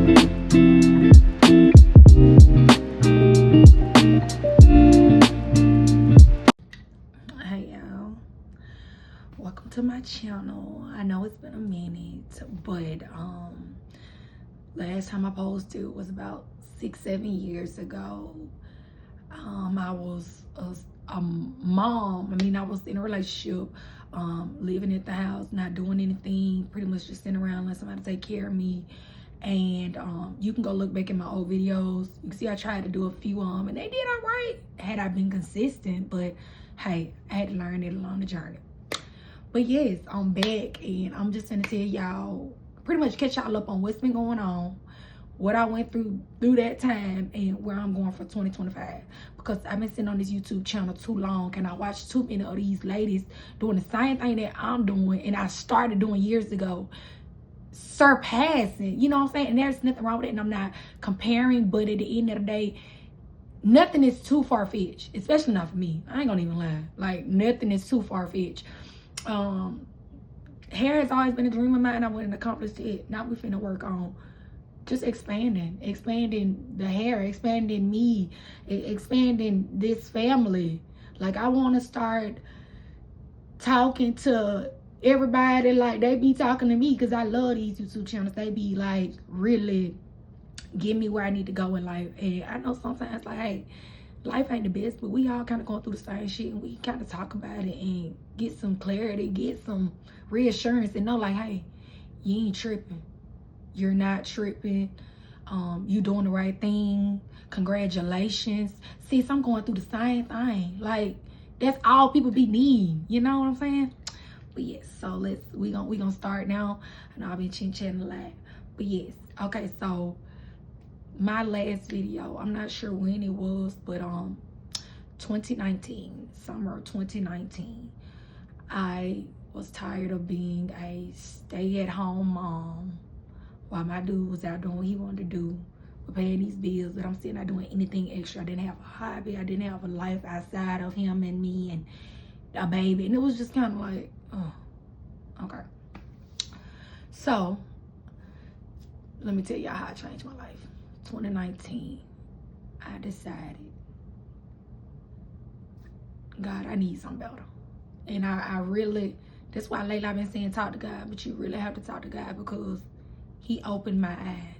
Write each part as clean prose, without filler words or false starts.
Hey y'all, welcome to my channel. I know it's been a minute, but last time I posted was about 6-7 years ago. I was a mom. I mean, I was in a relationship, living at the house, not doing anything, pretty much just sitting around letting somebody take care of me. And you can go look back in my old videos. You can see I tried to do a few and they did all right had I been consistent, but hey, I had to learn it along the journey. But yes, I'm back and I'm just gonna tell y'all, pretty much catch y'all up on what's been going on, what I went through that time, and where I'm going for 2025. Because I've been sitting on this YouTube channel too long and I watched too many of these ladies doing the same thing that I'm doing and I started doing years ago, surpassing, you know what I'm saying? And there's nothing wrong with it, and I'm not comparing, but at the end of the day, nothing is too far-fetched, especially not for me. I ain't gonna even lie. Like, nothing is too far-fetched. Hair has always been a dream of mine. I wouldn't accomplish it. Now we finna work on just expanding the hair, expanding me, expanding this family. Like, I want to start talking to everybody like they be talking to me, because I love these YouTube channels. They be like really get me where I need to go in life. And I know sometimes, like, hey, life ain't the best, but we all kind of going through the same shit, and we kind of talk about it and get some clarity, get some reassurance, and know like, hey, you ain't tripping, you're not tripping, you doing the right thing, congratulations. Sis, I'm going through the same thing. Like, that's all people be needing, you know what I'm saying? But yes, so we gonna start now, and I'll be chatting a lot. But yes, okay, so my last video, I'm not sure when it was, but 2019, summer of 2019, I was tired of being a stay-at-home mom while my dude was out doing what he wanted to do, with paying these bills, but I'm still not doing anything extra. I didn't have a hobby, I didn't have a life outside of him and me and a baby, and it was just kind of like, oh, okay. So let me tell y'all how I changed my life. 2019, I decided, God, I need something better. And I really, that's why lately I've been saying talk to God, but you really have to talk to God, because he opened my eyes.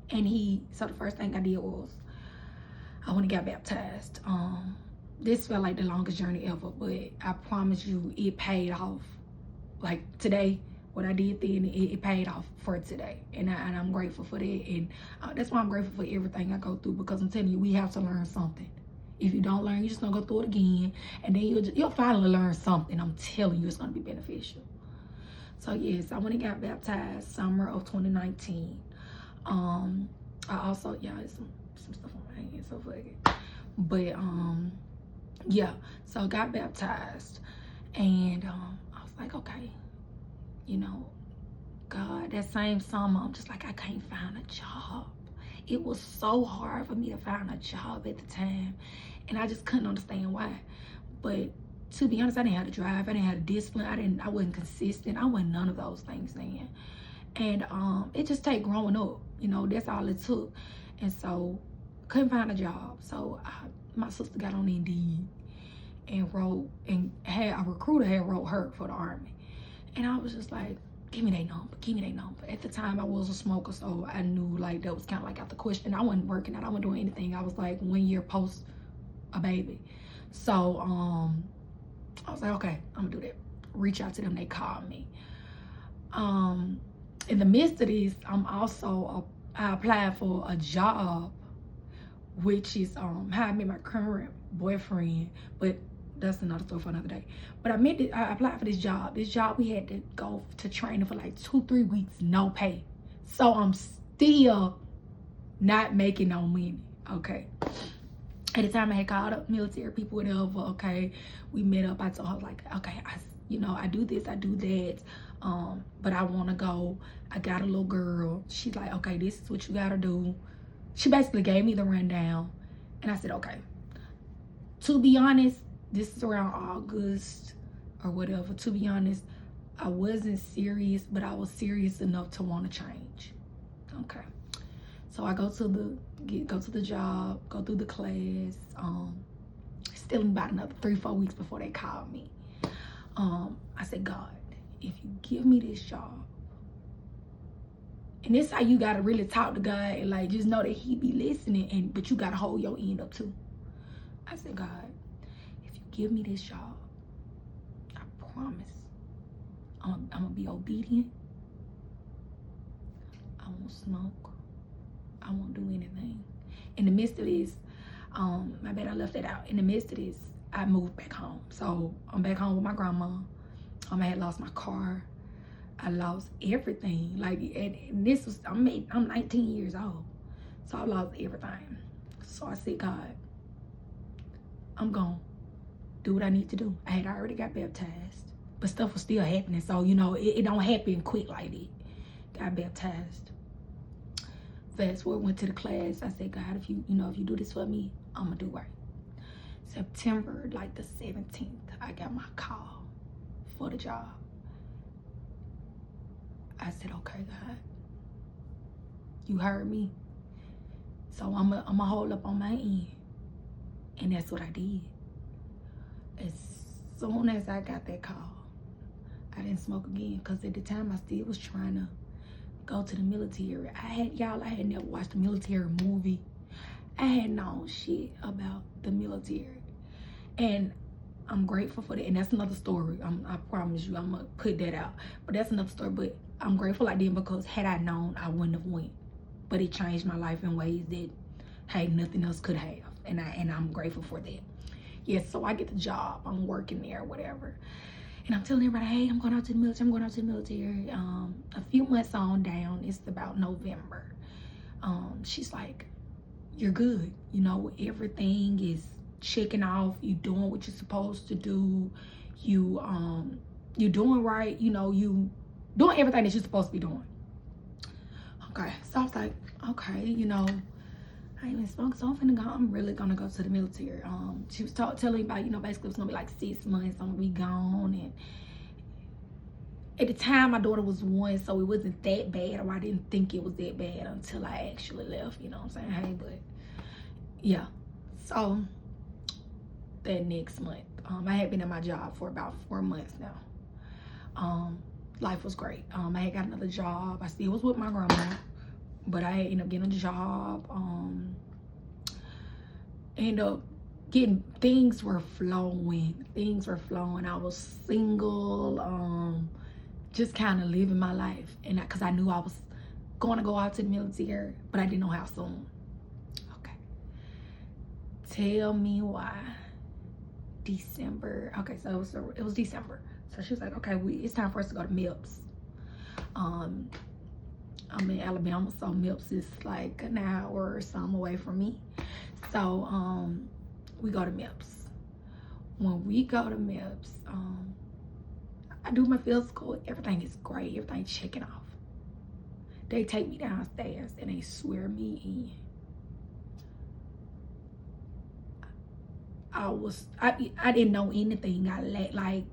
And so the first thing I did was, I went and got baptized. This felt like the longest journey ever, but I promise you it paid off. Like today, what I did then, it paid off for today, and I'm grateful for that. And that's why I'm grateful for everything I go through, because I'm telling you, we have to learn something. If you don't learn, you're just gonna go through it again, and then you'll finally learn something. I'm telling you, it's gonna be beneficial. So yes, I went and got baptized summer of 2019. I also, yeah, some stuff on my hands, so fuck it. But yeah, so I got baptized, and I was like, okay, you know, God, that same summer, I'm just like, I can't find a job. It was so hard for me to find a job at the time, and I just couldn't understand why. But to be honest, I didn't have the drive, I didn't have the discipline, I wasn't consistent, I wasn't none of those things then. And it just take growing up, you know, that's all it took. And so couldn't find a job. So my sister got on Indeed and wrote, and had a recruiter had wrote her for the Army. And I was just like, give me their number, give me their number. At the time I was a smoker, so I knew like that was kind of like out the question. I wasn't working out, I wasn't doing anything. I was like 1 year post a baby. So I was like, okay, I'm gonna do that. Reach out to them, they called me. In the midst of this, I applied for a job, which is how I met my current boyfriend, but that's another story for another day. But I applied for this job. This job, we had to go to training for like 2-3 weeks, no pay. So I'm still not making no money, okay? At the time I had called up military people, whatever, okay? We met up, I told her like, okay, I do this, I do that, but I wanna go. I got a little girl. She's like, okay, this is what you gotta do. She basically gave me the rundown, and I said, okay. To be honest, this is around August or whatever. To be honest, I wasn't serious, but I was serious enough to want to change. Okay. So I go to the job, go through the class. Still about another 3-4 weeks before they called me. I said, God, if you give me this job, and this how you gotta really talk to God and like just know that He be listening, but you gotta hold your end up too. I said, God, if you give me this job, I promise I'm gonna be obedient. I won't smoke. I won't do anything. In the midst of this, my bad, I left that out. In the midst of this, I moved back home. So I'm back home with my grandma. I had lost my car. I lost everything. Like, and this was, I'm 19 years old. So I lost everything. So I said, God, I'm gonna do what I need to do. I had already got baptized, but stuff was still happening. So, you know, it don't happen quick like that. Got baptized. Fast forward, went to the class. I said, God, if you do this for me, I'm gonna do right. September, like the 17th, I got my call for the job. I said, okay, God, you heard me. So I'm gonna hold up on my end. And that's what I did. As soon as I got that call, I didn't smoke again, because at the time I still was trying to go to the military. I had never watched a military movie. I had known shit about the military. And I'm grateful for that. And that's another story. I promise you, I'm gonna put that out. But that's another story. But I'm grateful I didn't, because had I known, I wouldn't have went. But it changed my life in ways that, hey, nothing else could have. And I'm grateful for that. Yes, so I get the job. I'm working there, whatever. And I'm telling everybody, hey, I'm going out to the military. I'm going out to the military. A few months on down, it's about November. She's like, you're good. You know, everything is checking off. You doing what you're supposed to do. You doing right. You know, you doing everything that you're supposed to be doing. Okay, so I was like, okay, you know, I ain't been smoking, so I'm really gonna go to the military. She was telling me about, you know, basically it was gonna be like 6 months, I'm gonna be gone. And at the time, my daughter was 1, so it wasn't that bad, or I didn't think it was that bad until I actually left, you know what I'm saying? Hey, but yeah. So that next month, I had been at my job for about 4 months now. Life was great. I had got another job. I still was with my grandma, but I ended up getting a job. Ended up getting, things were flowing. I was single, just kind of living my life. And because I knew I was going to go out to the military, but I didn't know how soon. Okay. Tell me why. December. Okay, so it was December. So she was like, okay, it's time for us to go to MIPS. I'm in Alabama, so MIPS is like an hour or something away from me. So we go to MIPS. When we go to MIPS, I do my physical. Everything is great. Everything's checking off. They take me downstairs and they swear me in. I didn't know anything. I lacked, like,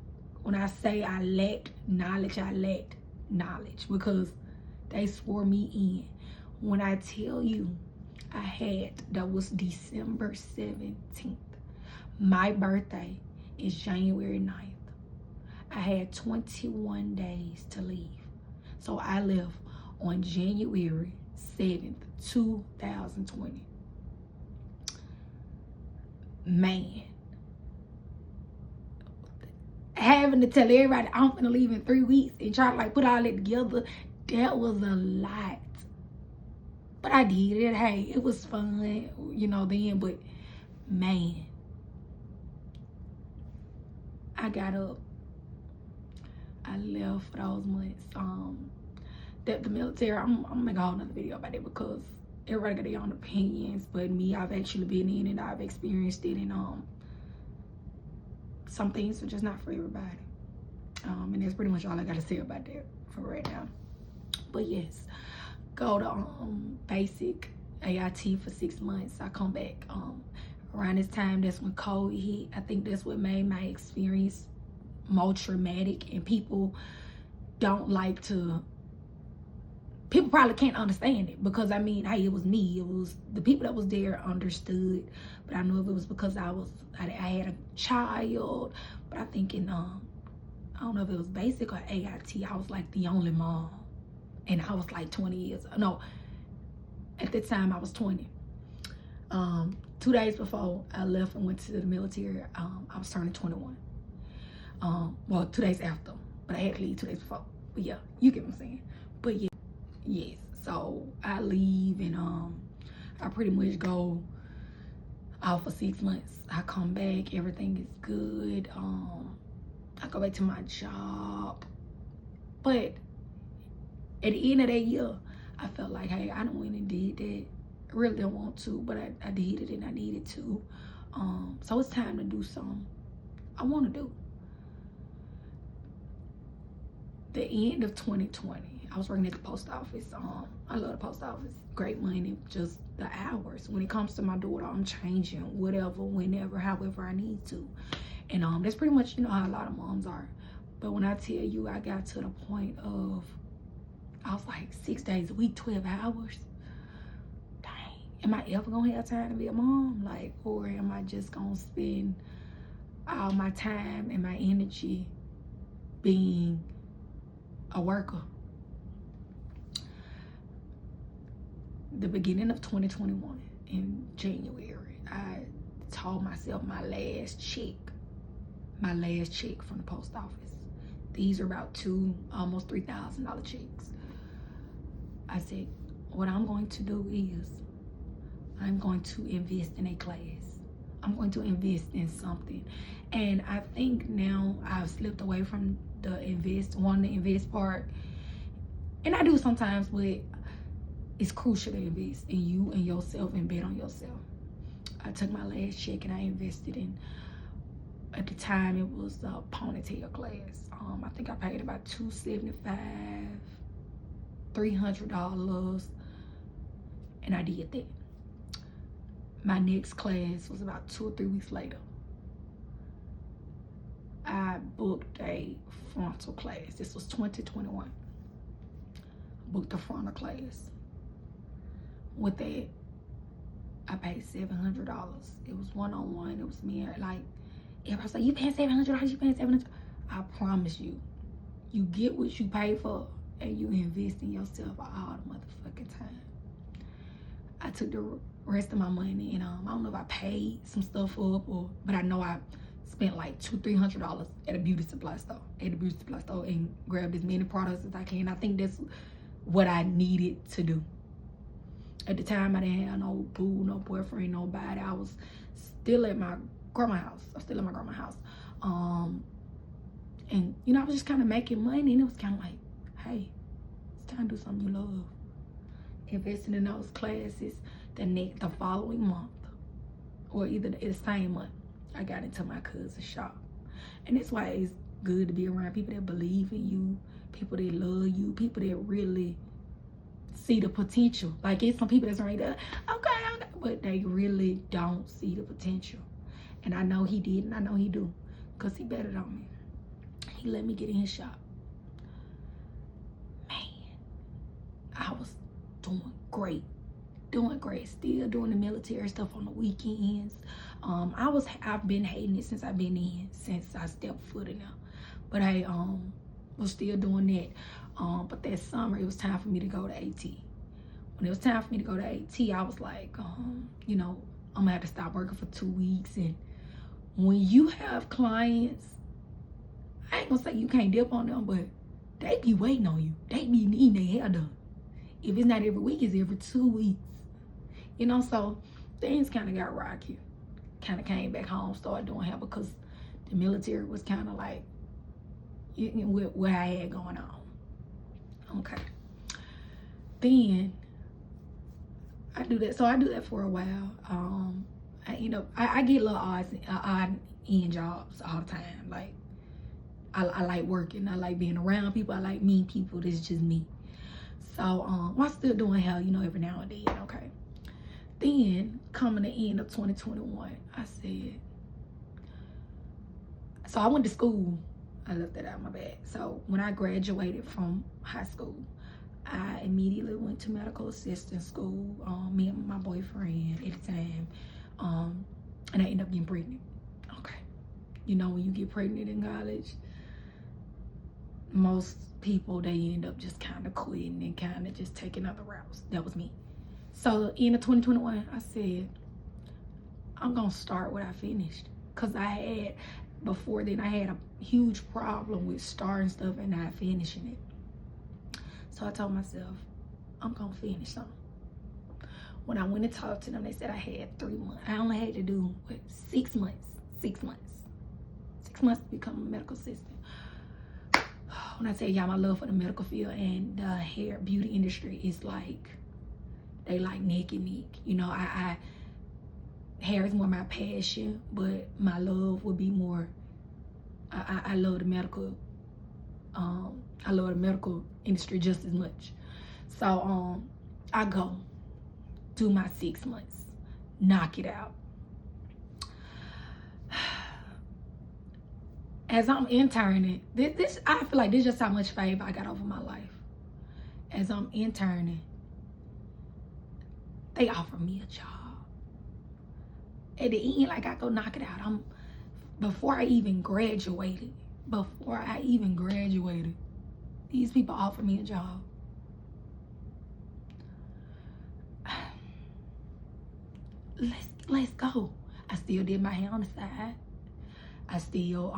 when I say I lacked knowledge, because they swore me in. When I tell you, that was December 17th. My birthday is January 9th. I had 21 days to leave. So I left on January 7th, 2020. Man. Having to tell everybody I'm gonna leave in 3 weeks and try to like put all that together, that was a lot. But I did it. Hey, it was fun, you know, then, but man, I got up. I left for those months. The military, I'm gonna make a whole nother video about it, because everybody got their own opinions, but me, I've actually been in it, I've experienced it, and some things are just not for everybody. And that's pretty much all I gotta say about that for right now. But yes, go to basic AIT for 6 months. I come back around this time. That's when COVID hit. I think that's what made my experience more traumatic, and people don't like to people probably can't understand it because I mean, hey, it was me. It was the people that was there understood, but I know if it was because I had a child, but I think in I don't know if it was basic or AIT. I was like the only mom, and I was like 20 years. No, at that time I was 20. 2 days before I left and went to the military, I was turning 21. Well, 2 days after, but I had to leave 2 days before. But yeah, you get what I'm saying. But yeah, yes. So I leave and I pretty much go out for 6 months. I come back, everything is good. I go back to my job. But at the end of that year, I felt like, hey, I don't went and did that. I really didn't want to, but I did it and I needed to. So it's time to do something I want to do. The end of 2020, I was working at the post office. I love the post office. Great money, just the hours. When it comes to my daughter, I'm changing whatever, whenever, however I need to. And that's pretty much, you know, how a lot of moms are. But when I tell you, I got to the point of, I was like 6 days a week, 12 hours. Dang, am I ever gonna have time to be a mom? Like, or am I just gonna spend all my time and my energy being a worker? The beginning of 2021, in January, I told myself my last check from the post office. These are about almost $3,000 checks. I said, what I'm going to do is I'm going to invest in a class. I'm going to invest in something. And I think now I've slipped away from the wanting to invest part. And I do sometimes, but it's crucial to invest in you and yourself and bet on yourself. I took my last check and I invested in, at the time it was a ponytail class. I think I paid about $275, $300, and I did that. My next class was about 2 or 3 weeks later. I booked a frontal class. This was 2021. Booked a frontal class. With that, I paid $700. It was one-on-one. It was me. Like, everybody was like, you paying $700? You paying $700? I promise you, you get what you pay for, and you invest in yourself all the motherfucking time. I took the rest of my money, and I don't know if I paid some stuff up, but I know I spent like $200-300 at a beauty supply store. And grabbed as many products as I can. I think that's what I needed to do. At the time, I didn't have no boo, no boyfriend, nobody. I was still at my grandma's house. And you know, I was just kind of making money, and it was kind of like, hey, it's time to do something you love. Investing in those classes the following month, or either the same month, I got into my cousin's shop. And that's why it's good to be around people that believe in you, people that love you, people that really see the potential. Like, it's some people that's right there, okay, but they really don't see the potential. And I know he did, and I know he do, because he betted on me. He let me get in his shop. Man, I was doing great. Still doing the military stuff on the weekends. I've been hating it since I stepped foot in there. But I was still doing that. But that summer, it was time for me to go to AT. When it was time for me to go to AT, I was like, you know, I'm gonna have to stop working for 2 weeks. And when you have clients, I ain't gonna say you can't dip on them, but they be waiting on you. They be needing their hair done. If it's not every week, it's every 2 weeks. You know, so things kind of got rocky. Kind of came back home, started doing hair because the military was kind of like what I had going on. Okay. Then I do that. So I do that for a while. I get little odd end jobs all the time. Like, I like working. I like being around people. I like meeting people. This is just me. So I'm still doing hair, you know, every now and then. Okay. Then coming the end of 2021, I said. So I went to school. I left that out of my bag. So when I graduated from high school, I immediately went to medical assistant school. Me and my boyfriend at the time, and I ended up getting pregnant. Okay, you know, when you get pregnant in college, most people, they end up just kind of quitting and kind of just taking other routes. That was me. So in 2021, I said, I'm gonna start what I finished, because before then I had a huge problem with starting stuff and not finishing it. So I told myself, I'm gonna finish something. When I went and talked to them, they said I had 3 months. I only had to do 6 months. 6 months. 6 months to become a medical assistant. When I tell y'all my love for the medical field and the hair beauty industry is like, they like neck and neck. You know, hair is more my passion, but my love would be more, I love the medical, I love the medical industry just as much. So I go do my 6 months, knock it out. As I'm interning, this I feel like this is just how much favor I got over my life. As I'm interning, they offer me a job. At the end, like, I go knock it out. Before I even graduated, these people offered me a job. Let's go. I still did my hair on the side. I still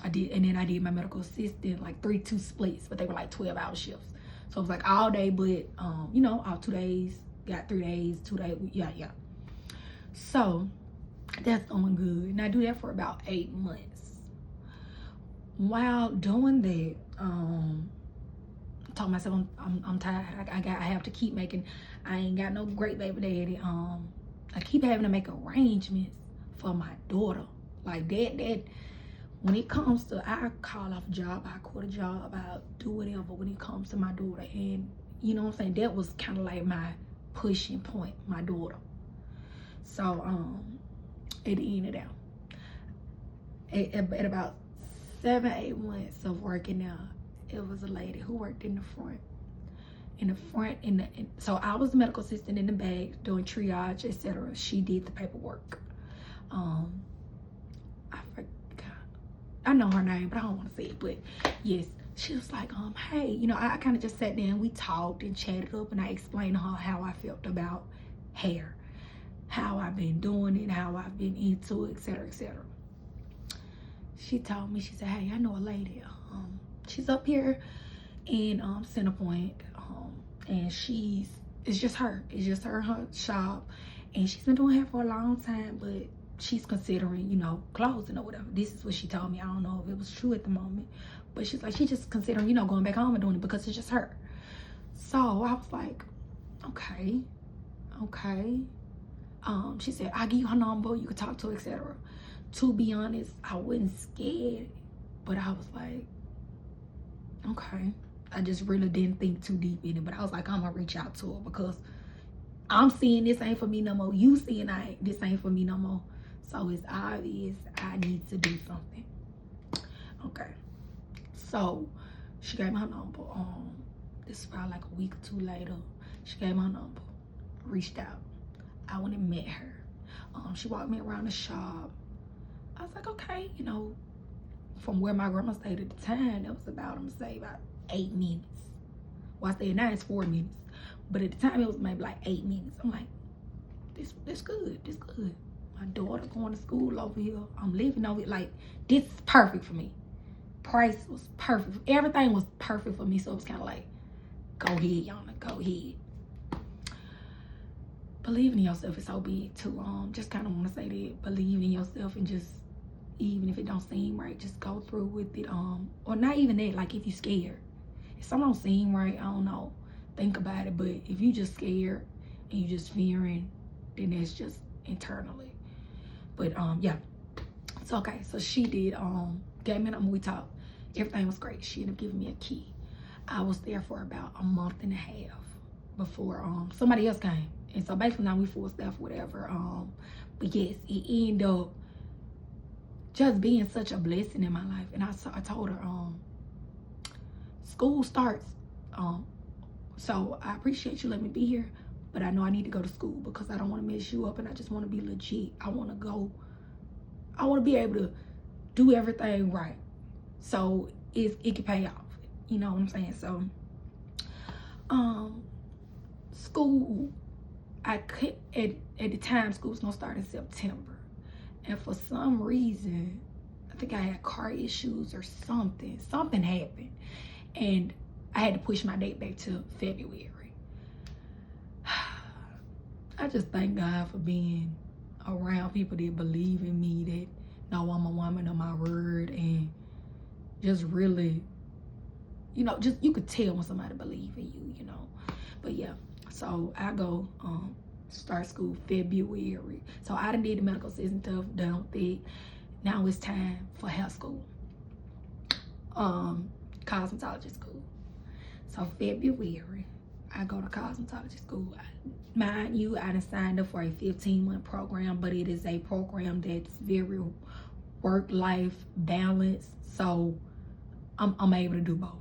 I did my medical assistant, like 3-2 splits, but they were like 12-hour shifts. So it was like all day, but you know, all 2 days, got 3 days, 2 days, yeah. So that's going good. And I do that for about 8 months. While doing that, I told myself I'm tired. I have to keep making. I ain't got no great baby daddy. I keep having to make arrangements for my daughter. Like that when it comes to, I call off a job, I quit a job, I do whatever when it comes to my daughter. And you know what I'm saying, that was kind of like my pushing point, my daughter. So it ended out at about 7-8 months of working there. It was a lady who worked in the front. So I was the medical assistant in the back doing triage, etc. She did the paperwork. I forgot. I know her name, but I don't want to say it. But yes, she was like, hey, you know, I kind of just sat down, we talked and chatted up, and I explained to her how I felt about hair, how I've been doing it, how I've been into it, etc., etc. She told me, she said, hey, I know a lady. She's up here in Centerpoint, and it's just her shop, and she's been doing hair for a long time, but she's considering, you know, closing or whatever. This is what she told me. I don't know if it was true at the moment, but she's like, she's just considering, you know, going back home and doing it because it's just her. So I was like, okay. She said, I'll give you her number, you could talk to her, etc. To be honest, I wasn't scared, but I was like, okay. I just really didn't think too deep in it, but I was like, I'm gonna reach out to her because I'm seeing this ain't for me no more. You seeing this ain't for me no more. So it's obvious I need to do something. Okay. So she gave me her number. This is probably like a week or 2 later. She gave me her number, reached out. I went and met her. She walked me around the shop. I was like, okay, you know, from where my grandma stayed at the time, that was about, I'm gonna say, about 8 minutes. Well, I say now it's 4 minutes, but at the time it was maybe like 8 minutes. I'm like, this good. My daughter going to school over here. I'm living over it. Like, this is perfect for me. Price was perfect. Everything was perfect for me. So it was kind of like, go ahead, Yana, go ahead. Believing in yourself is so big too. Just kind of want to say that. Believe in yourself, and just, even if it don't seem right, just go through with it. Or not even that, like if you're scared. If something don't seem right, I don't know, think about it. But if you just scared and you just fearing, then that's just internally. But yeah. So okay, so she did gave me a number, we talked. Everything was great. She ended up giving me a key. I was there for about a month and a half before somebody else came. And so basically now we full staff, whatever. But yes, it ended up just being such a blessing in my life. And I told her, school starts So I appreciate you letting me be here, but I know I need to go to school because I don't want to mess you up, and I just want to be legit. I want to be able to do everything right, so it can pay off. You know what I'm saying? So, school, I could at the time school was gonna start in September, and for some reason, I think I had car issues or something. Something happened, and I had to push my date back to February. I just thank God for being around people that believe in me, that know I'm a woman of my word, and just really, just you could tell when somebody believe in you, But yeah, so I go start school February. So I done did the medical assistant stuff, done with it. Now it's time for hair school, cosmetology school. So February, I go to cosmetology school. Mind you, I done signed up for a 15-month program, but it is a program that's very work-life balance. So I'm able to do both.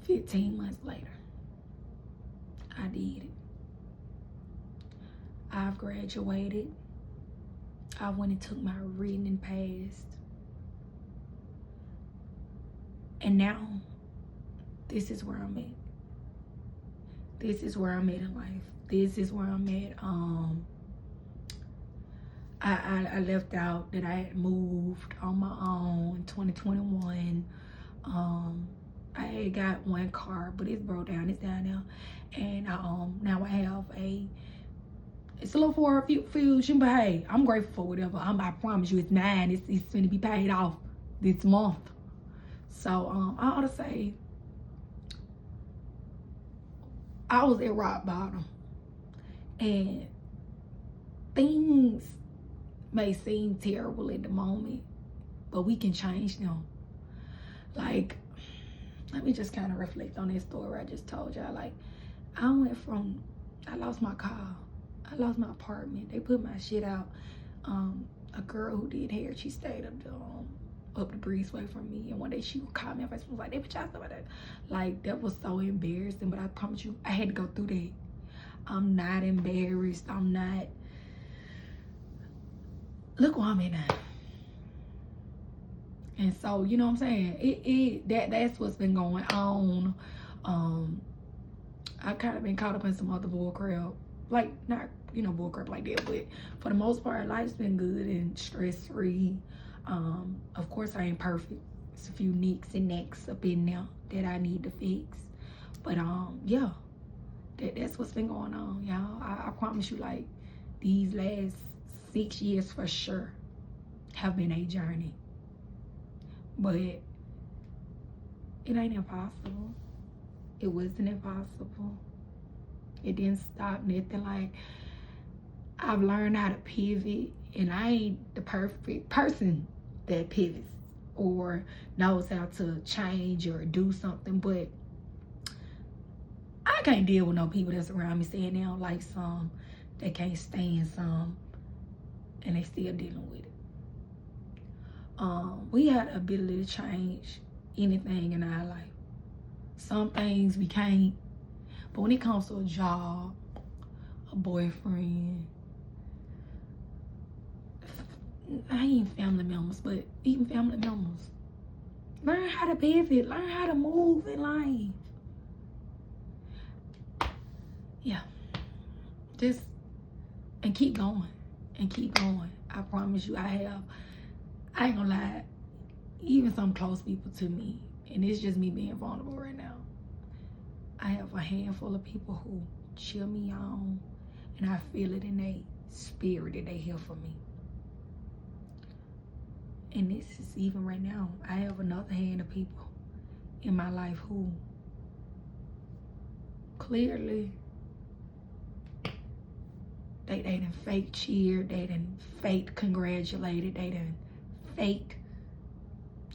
15 months later, I did it. I've graduated. I went and took my reading and passed. And now, this is where I'm at. This is where I'm at in life. This is where I'm at. I left out that I had moved on my own in 2021. I had got one car, but it's broke down. It's down there. And now I have it's a little Ford Fusion, but hey, I'm grateful for whatever. I promise you, it's 9. It's going to be paid off this month. So I ought to say, I was at rock bottom, and things may seem terrible at the moment, but we can change them. Like, let me just kind of reflect on this story I just told y'all. Like, I lost my car, I lost my apartment, they put my shit out. A girl who did hair, she stayed up the breezeway from me, and one day she would call me on Facebook, was like, they put y'all stuff like that. Like, that was so embarrassing, but I promise you, I had to go through that. I'm not embarrassed. I'm not. Look where I'm at now. And so, you know what I'm saying? That's what's been going on. I've kind of been caught up in some other bull crap. Like, not, bull crap like that, but for the most part, life's been good and stress-free. Of course, I ain't perfect. It's a few nicks and necks up in there that I need to fix. But, yeah, that's what's been going on, y'all. I promise you, like, these last 6 years for sure have been a journey. But it ain't impossible. It wasn't impossible. It didn't stop nothing. Like, I've learned how to pivot, and I ain't the perfect person that pivots or knows how to change or do something, but I can't deal with no people that's around me saying they don't like some, they can't stand some, and they still dealing with it. We had the ability to change anything in our life. Some things we can't, but when it comes to a job, a boyfriend, I ain't family members, but even family members, learn how to pivot, learn how to move in life. Yeah, just, and keep going, and keep going. I promise you, I ain't gonna lie, even some close people to me, and it's just me being vulnerable right now, I have a handful of people who cheer me on, and I feel it in their spirit that they here for me. And this is even right now, I have another hand of people in my life who clearly, they done fake cheered, they done fake congratulated, they done fake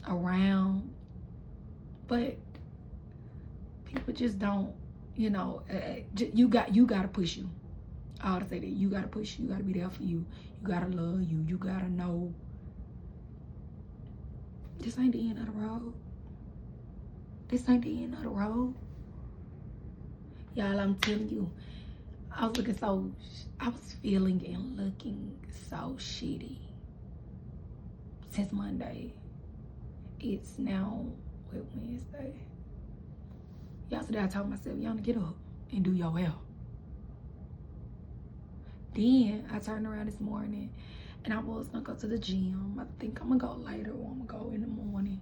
around, but people just don't, you gotta push you. I ought to say that you gotta push you, gotta be there for you, you gotta love you, you gotta know this ain't the end of the road. This ain't the end of the road. Y'all, I'm telling you, I was feeling and looking so shitty since Monday. It's now, Wednesday? Yesterday I told myself, y'all get up and do your hair. Then I turned around this morning and I was gonna go to the gym. I think I'm gonna go later or I'm gonna go in the morning.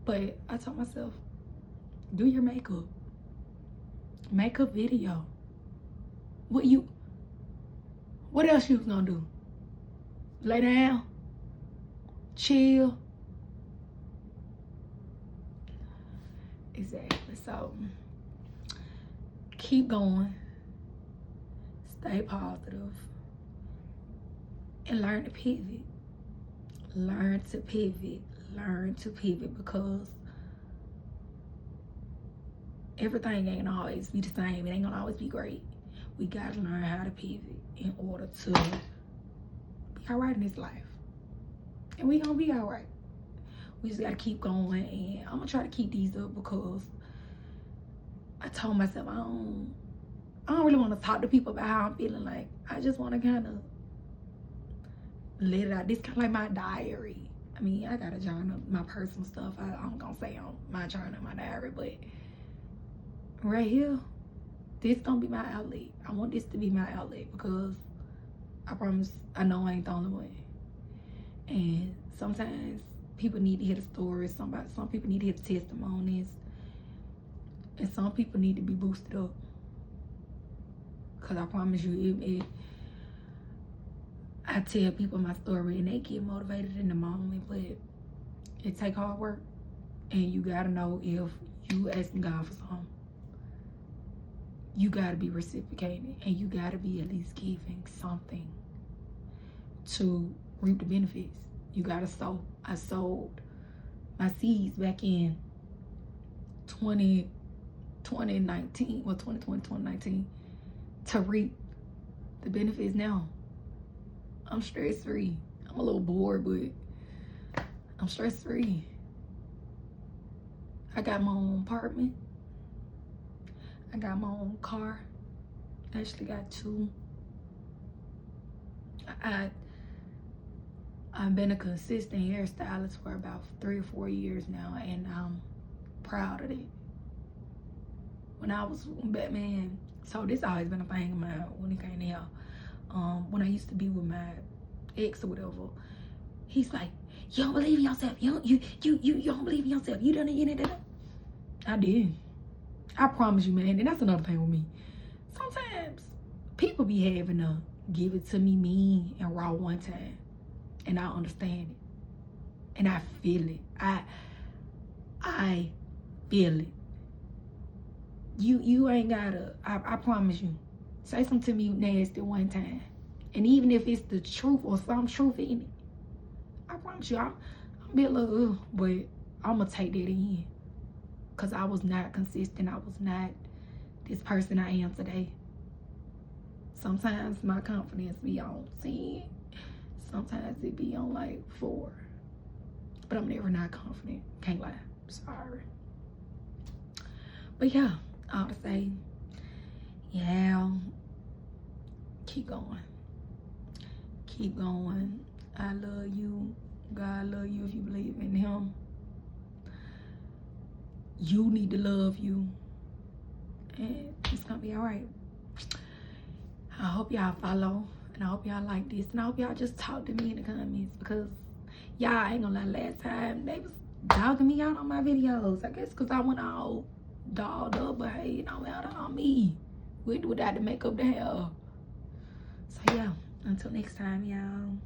But I told myself, do your makeup. Make a video. What else you was gonna do? Lay down? Chill? Exactly. So keep going. Stay positive. And learn to pivot. Learn to pivot. Learn to pivot, because everything ain't gonna always be the same. It ain't gonna always be great. We gotta learn how to pivot in order to be all right in this life. And we gonna be all right. We just gotta keep going, and I'm gonna try to keep these up because I told myself I don't really want to talk to people about how I'm feeling. Like, I just want to kind of let it out. This kind of like my diary. I mean, I got a journal, my personal stuff. I'm gonna say on my journal, my diary, but right here, this gonna be my outlet. I want this to be my outlet because I promise I know I ain't the only one. And sometimes people need to hear the stories. Some people need to hear the testimonies. And some people need to be boosted up. Because I promise you, I tell people my story and they get motivated in the moment, but it take hard work. And you gotta know if you asking God for something, you gotta be reciprocating, and you gotta be at least giving something to reap the benefits. You gotta sow. I sowed my seeds back in 2019 to reap the benefits now. I'm stress free. I'm a little bored, but I'm stress free. I got my own apartment. I got my own car. I actually got two. I've been a consistent hairstylist for about 3 or 4 years now, and I'm proud of it. When I was Batman, so this always been a thing of mine when it came to hair. When I used to be with my ex or whatever, he's like, "You don't believe in yourself. You don't believe in yourself. You done it." I did. I promise you, man. And that's another thing with me. Sometimes people be having to give it to me mean and raw one time, and I understand it, and I feel it. I feel it. You ain't gotta. I promise you. Say something to me nasty one time, and even if it's the truth or some truth in it, I promise you, I'll be a little, but I'm gonna take that in, cause I was not consistent. I was not this person I am today. Sometimes my confidence be on 10. Sometimes it be on like 4. But I'm never not confident. Can't lie. Sorry. But yeah, all to say, yeah, keep going. Keep going. I love you. God love you if you believe in him. You need to love you. And it's gonna be all right. I hope y'all follow, and I hope y'all like this, and I hope y'all just talk to me in the comments, because y'all ain't gonna lie, last time they was dogging me out on my videos. I guess because I went all dolled up, but hey, it don't matter on me without the makeup, the hair. So yeah, until next time, y'all.